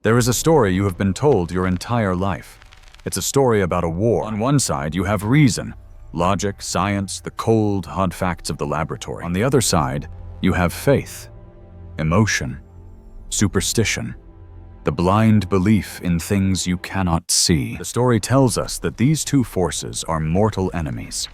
There is a story you have been told your entire life. It's a story about a war. On one side, you have reason, logic, science, the cold, hard facts of the laboratory. On the other side, you have faith, emotion, superstition, the blind belief in things you cannot see. The story tells us that these two forces are mortal enemies,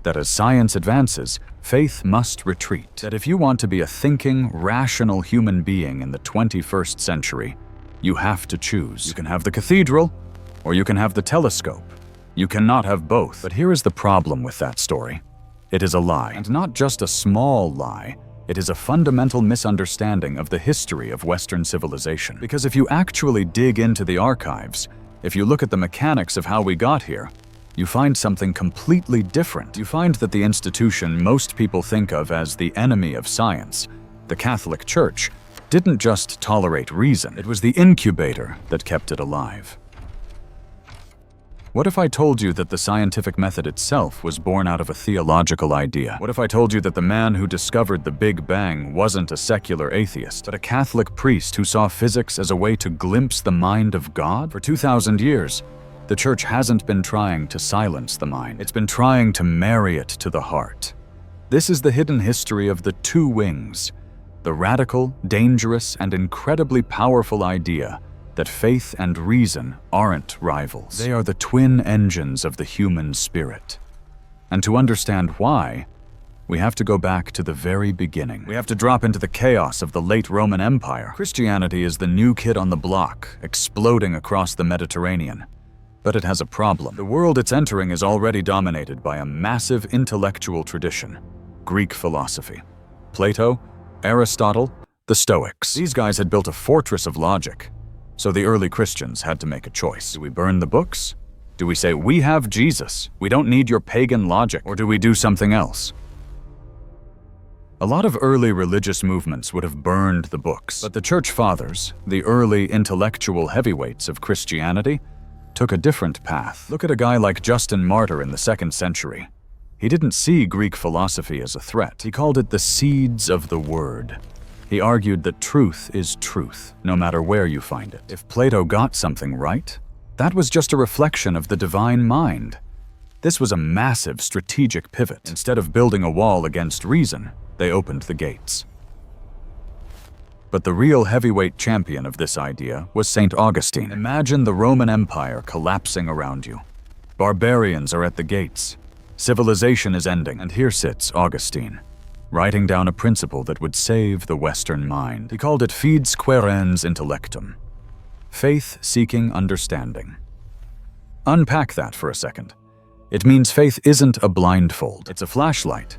that as science advances, faith must retreat, that if you want to be a thinking, rational human being in the 21st century, you have to choose. You can have the cathedral, or you can have the telescope. You cannot have both. But here is the problem with that story. It is a lie, and not just a small lie. It is a fundamental misunderstanding of the history of Western civilization. Because if you actually dig into the archives, if you look at the mechanics of how we got here, you find something completely different. You find that the institution most people think of as the enemy of science, the Catholic Church, didn't just tolerate reason. It was the incubator that kept it alive. What if I told you that the scientific method itself was born out of a theological idea? What if I told you that the man who discovered the Big Bang wasn't a secular atheist, but a Catholic priest who saw physics as a way to glimpse the mind of God? For 2,000 years, the Church hasn't been trying to silence the mind. It's been trying to marry it to the heart. This is the hidden history of the two wings, the radical, dangerous, and incredibly powerful idea that faith and reason aren't rivals. They are the twin engines of the human spirit. And to understand why, we have to go back to the very beginning. We have to drop into the chaos of the late Roman Empire. Christianity is the new kid on the block, exploding across the Mediterranean. But it has a problem. The world it's entering is already dominated by a massive intellectual tradition, Greek philosophy. Plato, Aristotle, the Stoics. These guys had built a fortress of logic. So the early Christians had to make a choice. Do we burn the books? Do we say, we have Jesus, we don't need your pagan logic? Or do we do something else? A lot of early religious movements would have burned the books, but the Church Fathers, the early intellectual heavyweights of Christianity, took a different path. Look at a guy like Justin Martyr in the 2nd century. He didn't see Greek philosophy as a threat. He called it the seeds of the word. He argued that truth is truth, no matter where you find it. If Plato got something right, that was just a reflection of the divine mind. This was a massive strategic pivot. Instead of building a wall against reason, they opened the gates. But the real heavyweight champion of this idea was St. Augustine. Imagine the Roman Empire collapsing around you. Barbarians are at the gates. Civilization is ending, and here sits Augustine, writing down a principle that would save the Western mind. He called it fides quaerens intellectum, faith-seeking understanding. Unpack that for a second. It means faith isn't a blindfold, it's a flashlight.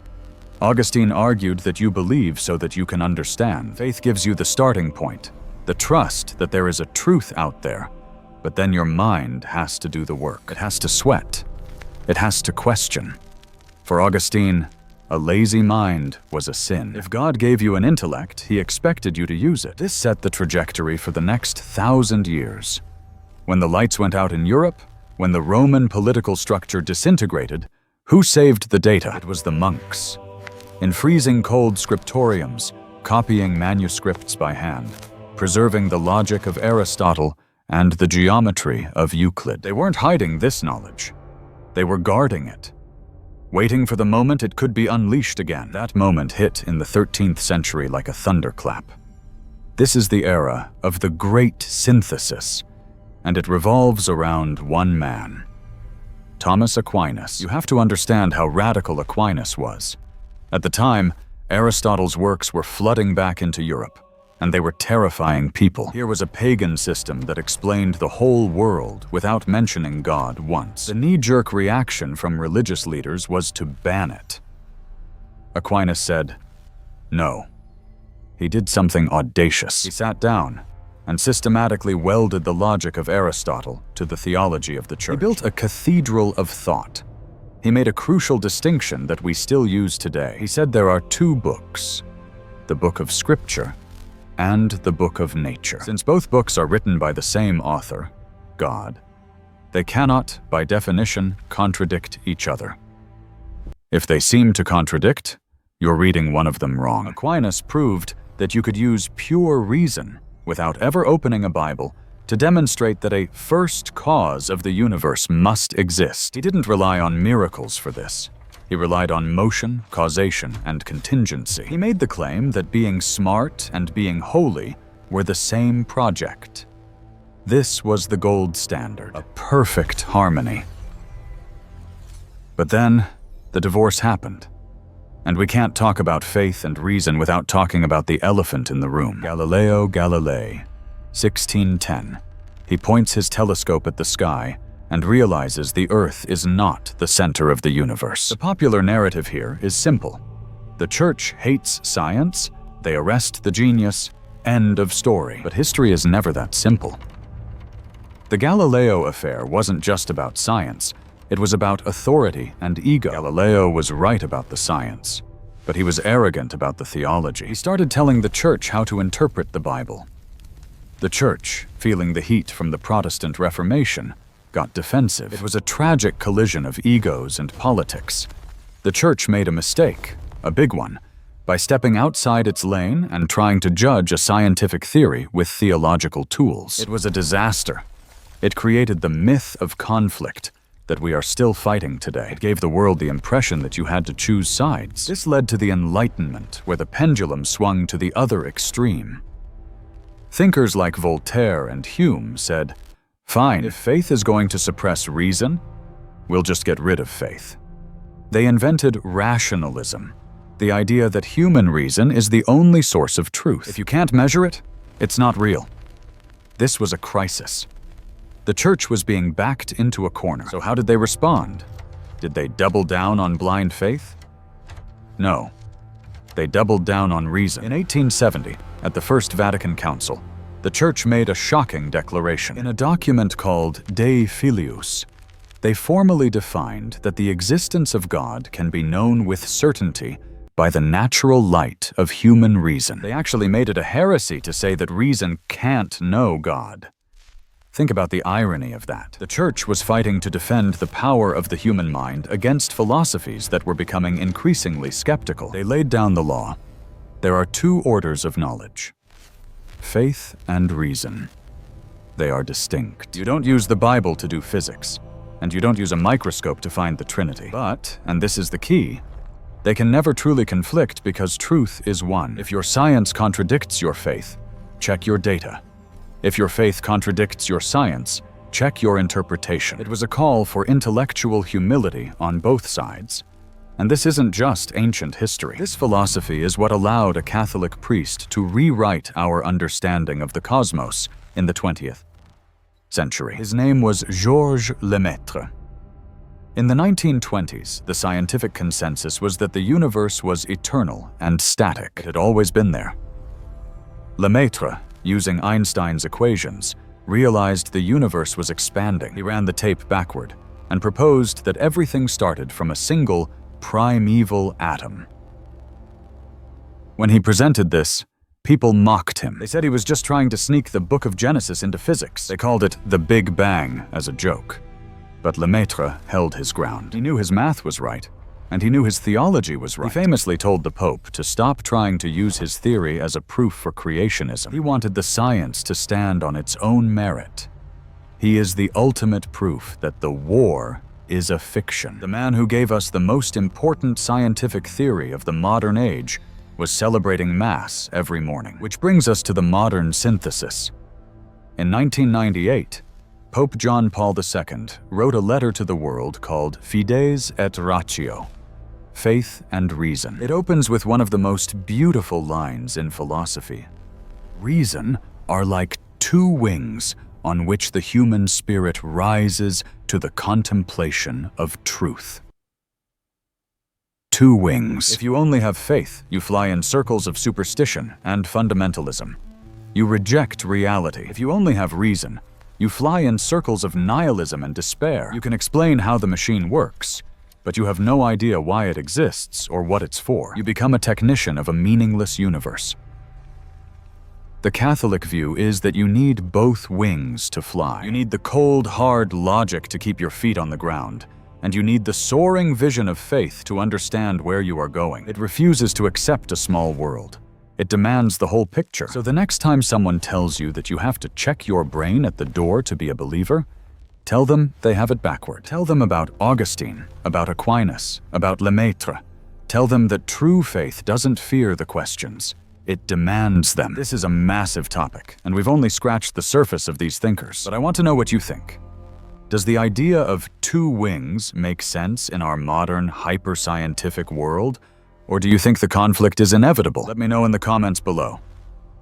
Augustine argued that you believe so that you can understand. Faith gives you the starting point, the trust that there is a truth out there, but then your mind has to do the work. It has to sweat. It has to question. For Augustine, a lazy mind was a sin. If God gave you an intellect, he expected you to use it. This set the trajectory for the next 1,000 years. When the lights went out in Europe, when the Roman political structure disintegrated, who saved the data? It was the monks. In freezing cold scriptoriums, copying manuscripts by hand, preserving the logic of Aristotle and the geometry of Euclid. They weren't hiding this knowledge. They were guarding it, waiting for the moment it could be unleashed again. That moment hit in the 13th century like a thunderclap. This is the era of the Great Synthesis, and it revolves around one man, Thomas Aquinas. You have to understand how radical Aquinas was. At the time, Aristotle's works were flooding back into Europe, and they were terrifying people. Here was a pagan system that explained the whole world without mentioning God once. The knee-jerk reaction from religious leaders was to ban it. Aquinas said, no. He did something audacious. He sat down and systematically welded the logic of Aristotle to the theology of the Church. He built a cathedral of thought. He made a crucial distinction that we still use today. He said there are two books, the book of Scripture and the book of nature. Since both books are written by the same author, God, they cannot, by definition, contradict each other. If they seem to contradict, you're reading one of them wrong. Aquinas proved that you could use pure reason without ever opening a Bible to demonstrate that a first cause of the universe must exist. He didn't rely on miracles for this. He relied on motion, causation, and contingency. He made the claim that being smart and being holy were the same project. This was the gold standard, a perfect harmony. But then, the divorce happened. And we can't talk about faith and reason without talking about the elephant in the room. Galileo Galilei, 1610. He points his telescope at the sky and realizes the Earth is not the center of the universe. The popular narrative here is simple. The Church hates science, they arrest the genius, end of story. But history is never that simple. The Galileo affair wasn't just about science, it was about authority and ego. Galileo was right about the science, but he was arrogant about the theology. He started telling the Church how to interpret the Bible. The Church, feeling the heat from the Protestant Reformation, got defensive. It was a tragic collision of egos and politics. The Church made a mistake, a big one, by stepping outside its lane and trying to judge a scientific theory with theological tools. It was a disaster. It created the myth of conflict that we are still fighting today. It gave the world the impression that you had to choose sides. This led to the Enlightenment, where the pendulum swung to the other extreme. Thinkers like Voltaire and Hume said, "Fine, if faith is going to suppress reason, we'll just get rid of faith." They invented rationalism, the idea that human reason is the only source of truth. If you can't measure it, it's not real. This was a crisis. The Church was being backed into a corner. So how did they respond? Did they double down on blind faith? No. They doubled down on reason. In 1870, at the First Vatican Council, the Church made a shocking declaration. In a document called De Filius, they formally defined that the existence of God can be known with certainty by the natural light of human reason. They actually made it a heresy to say that reason can't know God. Think about the irony of that. The Church was fighting to defend the power of the human mind against philosophies that were becoming increasingly skeptical. They laid down the law. There are two orders of knowledge: faith and reason. They are distinct. You don't use the Bible to do physics, and you don't use a microscope to find the Trinity. But, and this is the key, they can never truly conflict because truth is one. If your science contradicts your faith, check your data. If your faith contradicts your science, check your interpretation. It was a call for intellectual humility on both sides. And this isn't just ancient history. This philosophy is what allowed a Catholic priest to rewrite our understanding of the cosmos in the 20th century. His name was Georges Lemaitre. In the 1920s, the scientific consensus was that the universe was eternal and static. It had always been there. Lemaitre, using Einstein's equations, realized the universe was expanding. He ran the tape backward and proposed that everything started from a single primeval atom. When he presented this, people mocked him. They said he was just trying to sneak the Book of Genesis into physics. They called it the Big Bang as a joke. But Lemaitre held his ground. He knew his math was right, and he knew his theology was right. He famously told the Pope to stop trying to use his theory as a proof for creationism. He wanted the science to stand on its own merit. He is the ultimate proof that the war is a fiction. The man who gave us the most important scientific theory of the modern age was celebrating Mass every morning. Which brings us to the modern synthesis. In 1998, Pope John Paul II wrote a letter to the world called Fides et Ratio, Faith and Reason. It opens with one of the most beautiful lines in philosophy. Reason are like two wings on which the human spirit rises to the contemplation of truth. Two wings. If you only have faith, you fly in circles of superstition and fundamentalism. You reject reality. If you only have reason, you fly in circles of nihilism and despair. You can explain how the machine works, but you have no idea why it exists or what it's for. You become a technician of a meaningless universe. The Catholic view is that you need both wings to fly. You need the cold, hard logic to keep your feet on the ground, and you need the soaring vision of faith to understand where you are going. It refuses to accept a small world. It demands the whole picture. So the next time someone tells you that you have to check your brain at the door to be a believer, tell them they have it backward. Tell them about Augustine, about Aquinas, about Lemaitre. Tell them that true faith doesn't fear the questions. It demands them. This is a massive topic, and we've only scratched the surface of these thinkers. But I want to know what you think. Does the idea of two wings make sense in our modern, hyper-scientific world? Or do you think the conflict is inevitable? Let me know in the comments below.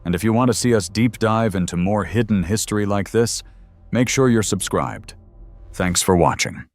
And if you want to see us deep dive into more hidden history like this, make sure you're subscribed. Thanks for watching.